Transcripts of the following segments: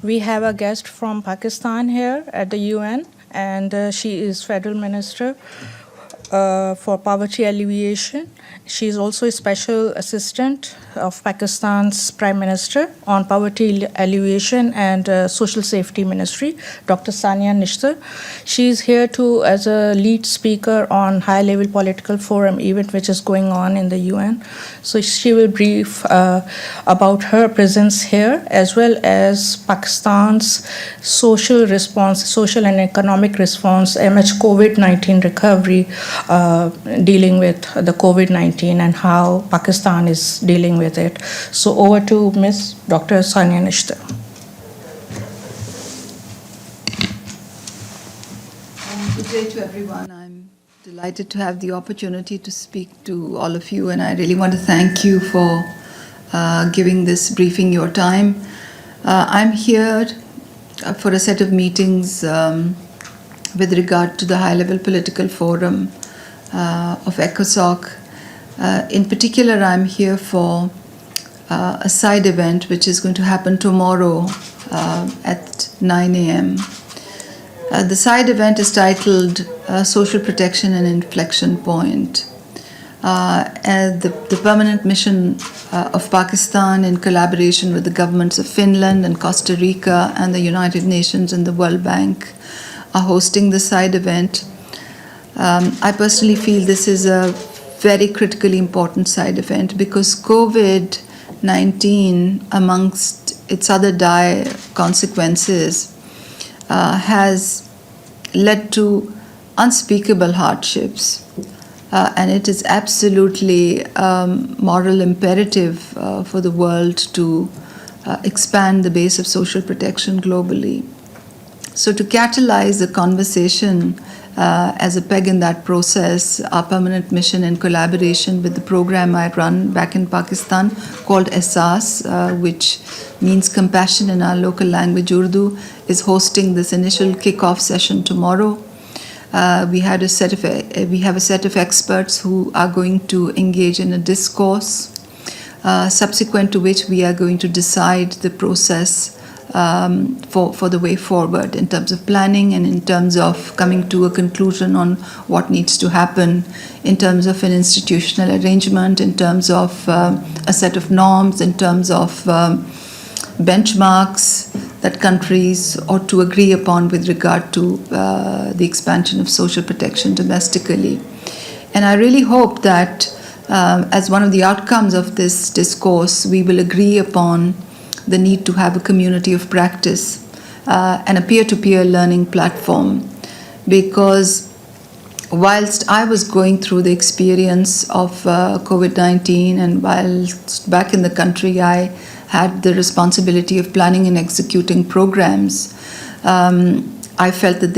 We have a guest from Pakistan here at the UN, and she is Federal Minister for Poverty Alleviation. She is also a Special Assistant of Pakistan's Prime Minister on Poverty Alleviation and Social Safety Ministry, Dr. Sania Nishtar. She is here too as a lead speaker on high-level political forum event which is going on in the UN. So she will brief about her presence here as well as Pakistan's social response, social and economic response amidst COVID-19 recovery, dealing with the COVID-19 and how Pakistan is dealing with it. So over to Ms. Dr. Sania Nishtar. Good day to everyone. I'm delighted to have the opportunity to speak to all of you, and I really want to thank you for giving this briefing your time. I'm here for a set of meetings with regard to the high-level political forum of ECOSOC. In particular, I'm here for a side event which is going to happen tomorrow at 9 a.m. The side event is titled Social Protection and Inflection Point. The permanent mission of Pakistan, in collaboration with the governments of Finland and Costa Rica and the United Nations and the World Bank, are hosting the side event. I personally feel this is a very critically important side event because COVID-19, amongst its other dire consequences, has led to unspeakable hardships. And it is absolutely moral imperative for the world to expand the base of social protection globally. So to catalyze the conversation as a peg in that process, our permanent mission, in collaboration with the program I run back in Pakistan called EHSAS, which means compassion in our local language Urdu, is hosting this initial kickoff session tomorrow. We have a set of experts who are going to engage in a discourse, subsequent to which we are going to decide the process for the way forward in terms of planning and in terms of coming to a conclusion on what needs to happen in terms of an institutional arrangement, in terms of a set of norms, in terms of benchmarks that countries ought to agree upon with regard to the expansion of social protection domestically. And I really hope that as one of the outcomes of this discourse, we will agree upon the need to have a community of practice and a peer-to-peer learning platform. Because whilst I was going through the experience of COVID-19 and whilst back in the country I had the responsibility of planning and executing programs, I felt that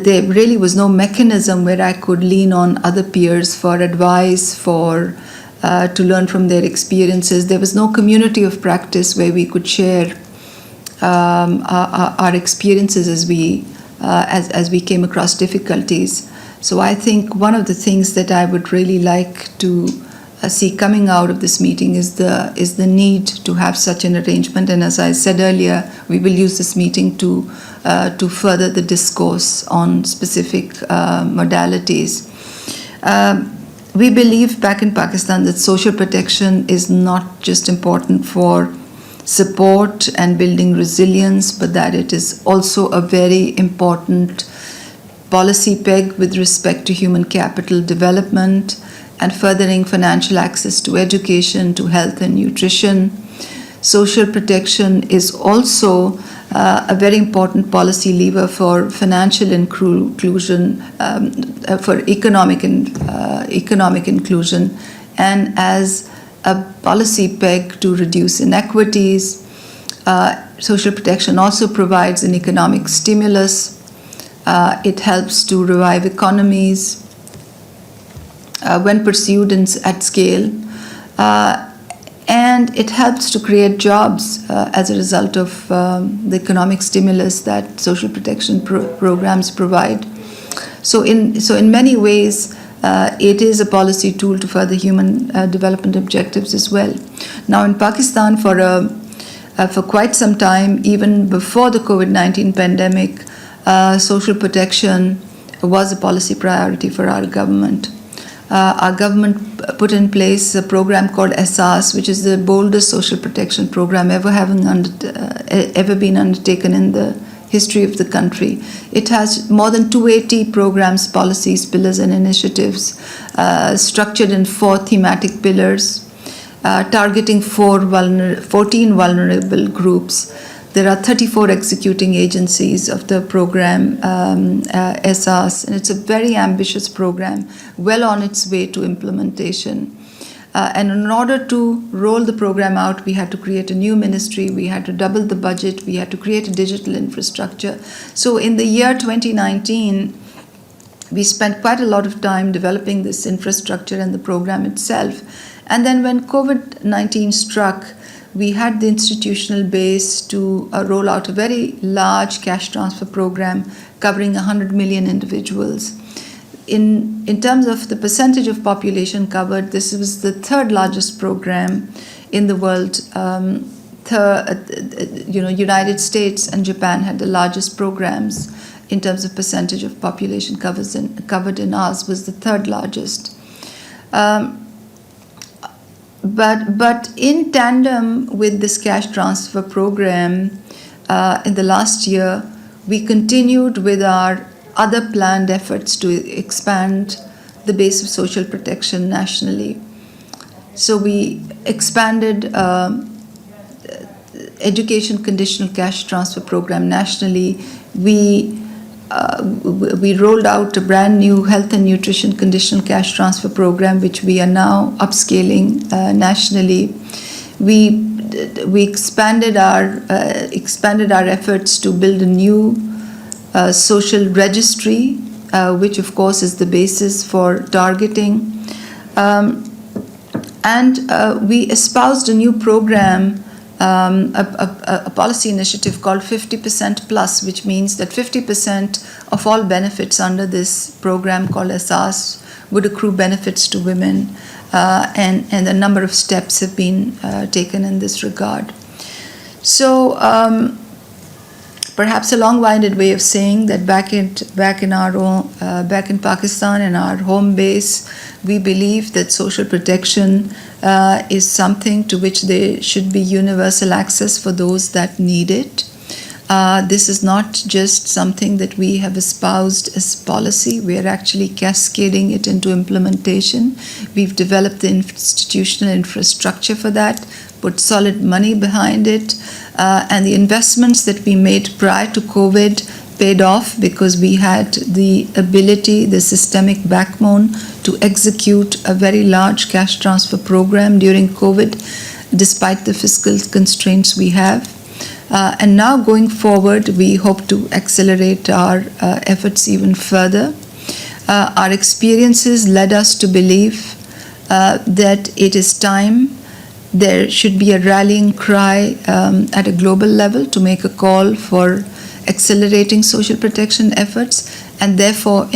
there really was no mechanism where I could lean on other peers for advice, to learn from their experiences. There was no community of practice where we could share our experiences as we came across difficulties. So I think one of the things that I would really like to see coming out of this meeting is the need to have such an arrangement. And as I said earlier, we will use this meeting to further the discourse on specific modalities. We believe back in Pakistan that social protection is not just important for support and building resilience, but that it is also a very important policy peg with respect to human capital development and furthering financial access to education, to health and nutrition. Social protection is also a very important policy lever for financial inclusion, for economic inclusion, and as a policy peg to reduce inequities. Social protection also provides an economic stimulus. It helps to revive economies when pursued at scale. And it helps to create jobs as a result of the economic stimulus that social protection programs provide. So in many ways, it is a policy tool to further human development objectives as well. Now in Pakistan, for a for quite some time, even before the COVID-19 pandemic, social protection was a policy priority for our government. Our government put in place a program called SDGs, which is the boldest social protection program ever been undertaken in the history of the country. It has more than 280 programs, policies, pillars, and initiatives structured in 4 thematic pillars, targeting 14 vulnerable groups. There are 34 executing agencies of the program SDGs, and it's a very ambitious program, well on its way to implementation. And in order to roll the program out, we had to create a new ministry, we had to double the budget, we had to create a digital infrastructure. So in the year 2019, we spent quite a lot of time developing this infrastructure and the program itself. And then when COVID-19 struck, we had the institutional base to roll out a very large cash transfer program covering 100 million individuals. In terms of the percentage of population covered, this was the 3rd largest program in the world. United States and Japan had the largest programs in terms of percentage of population covered, and ours was the 3rd largest. But in tandem with this cash transfer program, in the last year, we continued with our other planned efforts to expand the base of social protection nationally. So we expanded education conditional cash transfer program nationally. We rolled out a brand new health and nutrition conditional cash transfer program, which we are now upscaling nationally. We expanded our efforts to build a new social registry, which of course is the basis for targeting. And we espoused a new program, a policy initiative called 50% Plus, which means that 50% of all benefits under this program called SDGs would accrue benefits to women, and a number of steps have been taken in this regard. So perhaps a long-winded way of saying that back in Pakistan, in our home base, we believe that social protection is something to which there should be universal access for those that need it. This is not just something that we have espoused as policy. We are actually cascading it into implementation. We've developed the institutional infrastructure for that, put solid money behind it, and the investments that we made prior to COVID paid off because we had the ability, the systemic backbone to execute a very large cash transfer program during COVID, despite the fiscal constraints we have. And now going forward, we hope to accelerate our efforts even further. Our experiences led us to believe that it is time there should be a rallying cry at a global level to make a call for accelerating social protection efforts, and therefore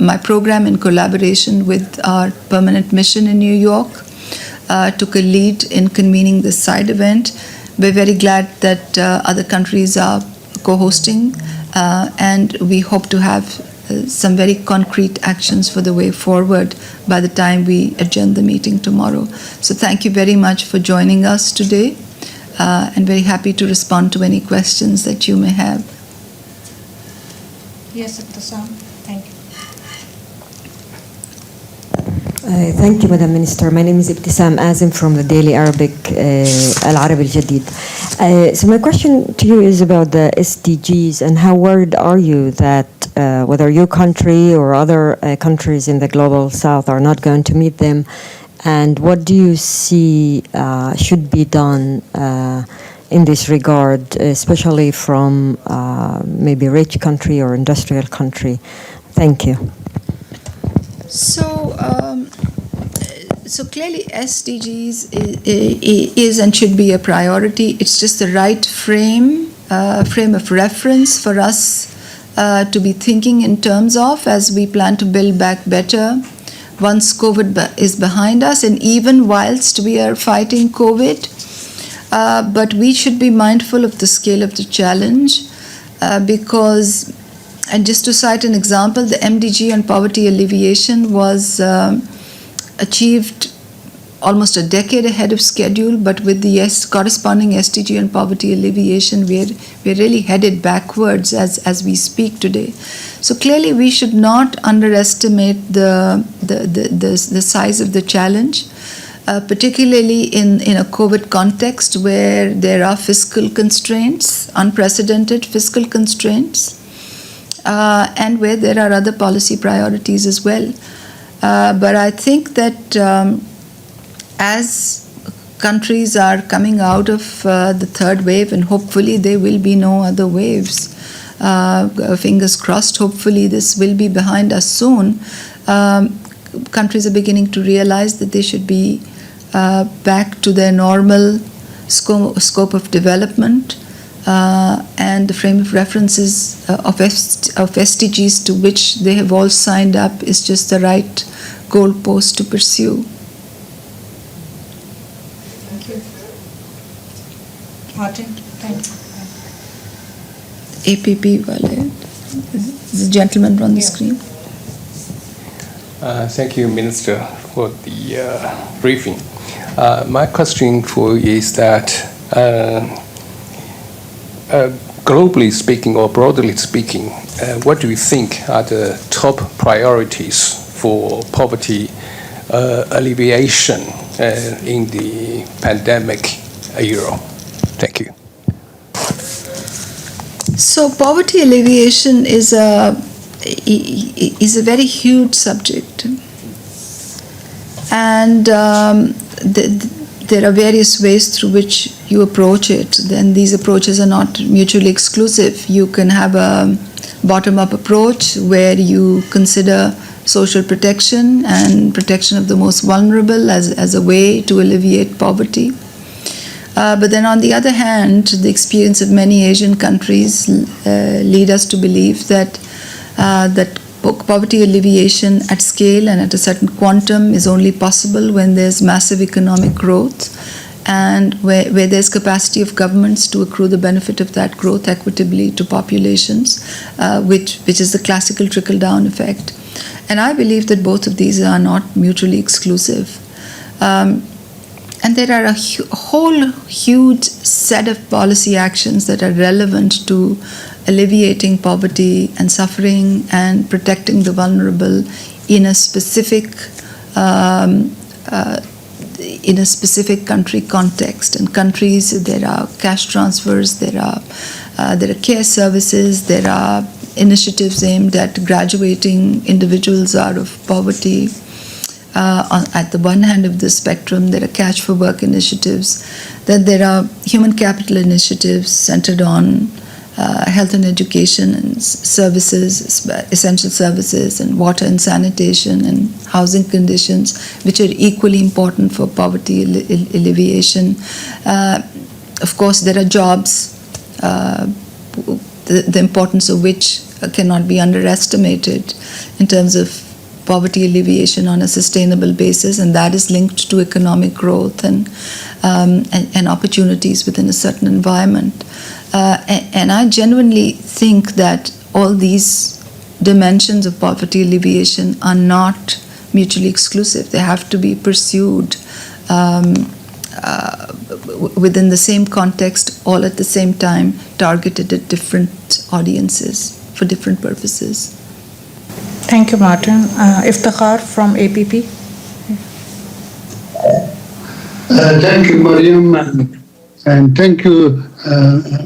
my program, in collaboration with our permanent mission in New York, took a lead in convening this side event. We're very glad that other countries are co-hosting, and we hope to have some very concrete actions for the way forward by the time we adjourn the meeting tomorrow. So thank you very much for joining us today, and very happy to respond to any questions that you may have. Yes, Ibtisam. Thank you. Thank you, Madam Minister. My name is Ibtisam Azim from the Daily Arabic Al Arab Al Jadid. So my question to you is about the SDGs, and how worried are you that whether your country or other countries in the global south are not going to meet them, and what do you see should be done in this regard, especially from maybe rich country or industrial country? Thank you. So clearly SDGs is and should be a priority. It's just the right frame of reference for us to be thinking in terms of as we plan to build back better once COVID is behind us, and even whilst we are fighting COVID. but we should be mindful of the scale of the challenge because, and just to cite an example, the MDG on poverty alleviation was achieved almost a decade ahead of schedule, but with the corresponding SDG on poverty alleviation, we're really headed backwards as we speak today. So clearly, we should not underestimate the size of the challenge, particularly in a COVID context where there are fiscal constraints, unprecedented fiscal constraints, and where there are other policy priorities as well. But I think that as countries are coming out of the third wave, and hopefully there will be no other waves, fingers crossed, hopefully this will be behind us soon, countries are beginning to realize that they should be back to their normal scope of development, and the frame of references of SDGs to which they have all signed up is just the right goalpost to pursue. Thank you. Martin, thank you. APP wale, the gentleman on the screen. Thank you, Minister, for the briefing. My question for you is that globally speaking or broadly speaking, what do you think are the top priorities for poverty alleviation in the pandemic era? Thank you. So poverty alleviation is a very huge subject, and there are various ways through which you approach it. Then these approaches are not mutually exclusive. You can have a bottom-up approach where you consider social protection and protection of the most vulnerable as a way to alleviate poverty. But then on the other hand, the experience of many Asian countries lead us to believe that poverty alleviation at scale and at a certain quantum is only possible when there's massive economic growth and where there's capacity of governments to accrue the benefit of that growth equitably to populations, which is the classical trickle-down effect. And I believe that both of these are not mutually exclusive. And there are a whole huge set of policy actions that are relevant to alleviating poverty and suffering and protecting the vulnerable in a specific country context. In countries, there are cash transfers, there are care services, there are initiatives aimed at graduating individuals out of poverty. At the one hand of the spectrum, there are cash for work initiatives. Then there are human capital initiatives centered on health and education and services, essential services, and water and sanitation and housing conditions, which are equally important for poverty alleviation. Of course, there are jobs, the importance of which cannot be underestimated in terms of poverty alleviation on a sustainable basis, and that is linked to economic growth and opportunities within a certain environment. And I genuinely think that all these dimensions of poverty alleviation are not mutually exclusive. They have to be pursued within the same context, all at the same time, targeted at different audiences for different purposes. Thank you, Martin. Iftikhar from APP. Thank you, Mariam, and thank you,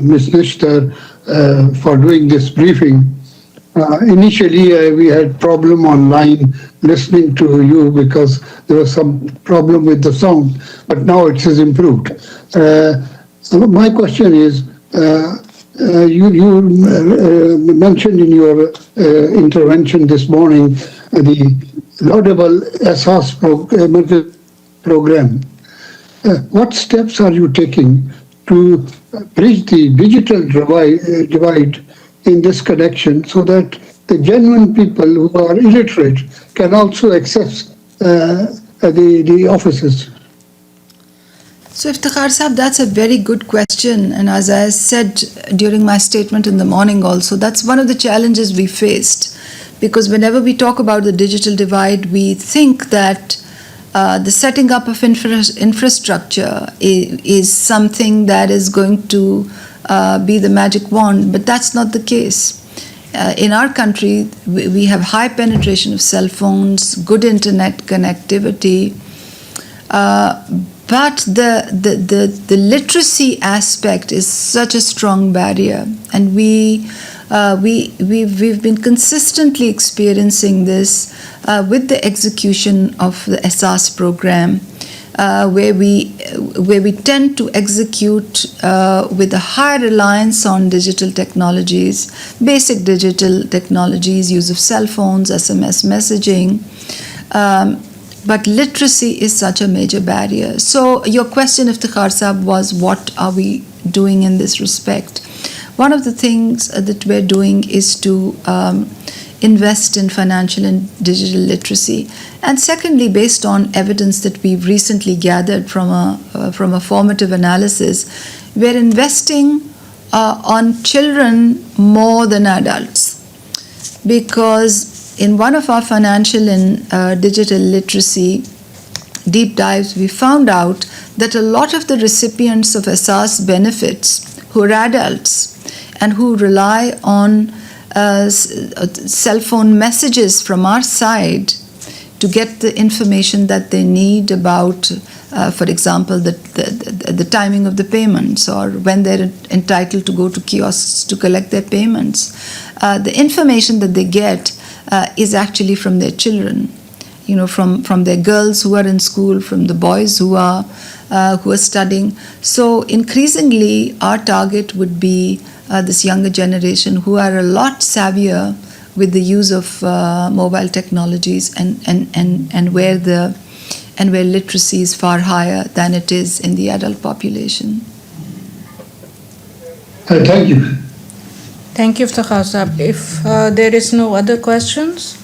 Ms. Nishtar, for doing this briefing. Initially, we had problem online listening to you because there was some problem with the sound, but now it has improved. So my question is, you mentioned in your intervention this morning the laudable SARS program. What steps are you taking to bridge the digital divide in this connection so that the genuine people who are illiterate can also access the offices? So, Iftikhar Sahab, that's a very good question. And as I said during my statement in the morning also, that's one of the challenges we faced. Because whenever we talk about the digital divide, we think that the setting up of infrastructure is something that is going to be the magic wand, but that's not the case. In our country, we have high penetration of cell phones, good internet connectivity, but the literacy aspect is such a strong barrier, and we've been consistently experiencing this with the execution of the SDGs program, where we tend to execute with a high reliance on digital technologies, basic digital technologies, use of cell phones, SMS messaging. But literacy is such a major barrier. So your question, Iftikhar Sahab, was what are we doing in this respect? One of the things that we're doing is to invest in financial and digital literacy. And secondly, based on evidence that we've recently gathered from a formative analysis, we're investing on children more than adults. Because in one of our financial and digital literacy deep dives, we found out that a lot of the recipients of SDGs benefits who are adults and who rely on cell phone messages from our side to get the information that they need about, for example, the timing of the payments or when they're entitled to go to kiosks to collect their payments. The information that they get is actually from their children, from their girls who are in school, from the boys who are studying. So increasingly, our target would be this younger generation who are a lot savvier with the use of mobile technologies and where literacy is far higher than it is in the adult population. Thank you. Thank you, Iftikhar Sahab. If there is no other questions,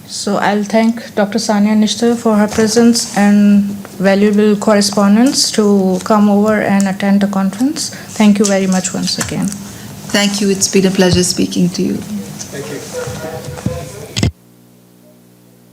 so I'll thank Dr. Sania Nishtar for her presence and valuable correspondence to come over and attend the conference. Thank you very much once again. Thank you. It's been a pleasure speaking to you. Thank you.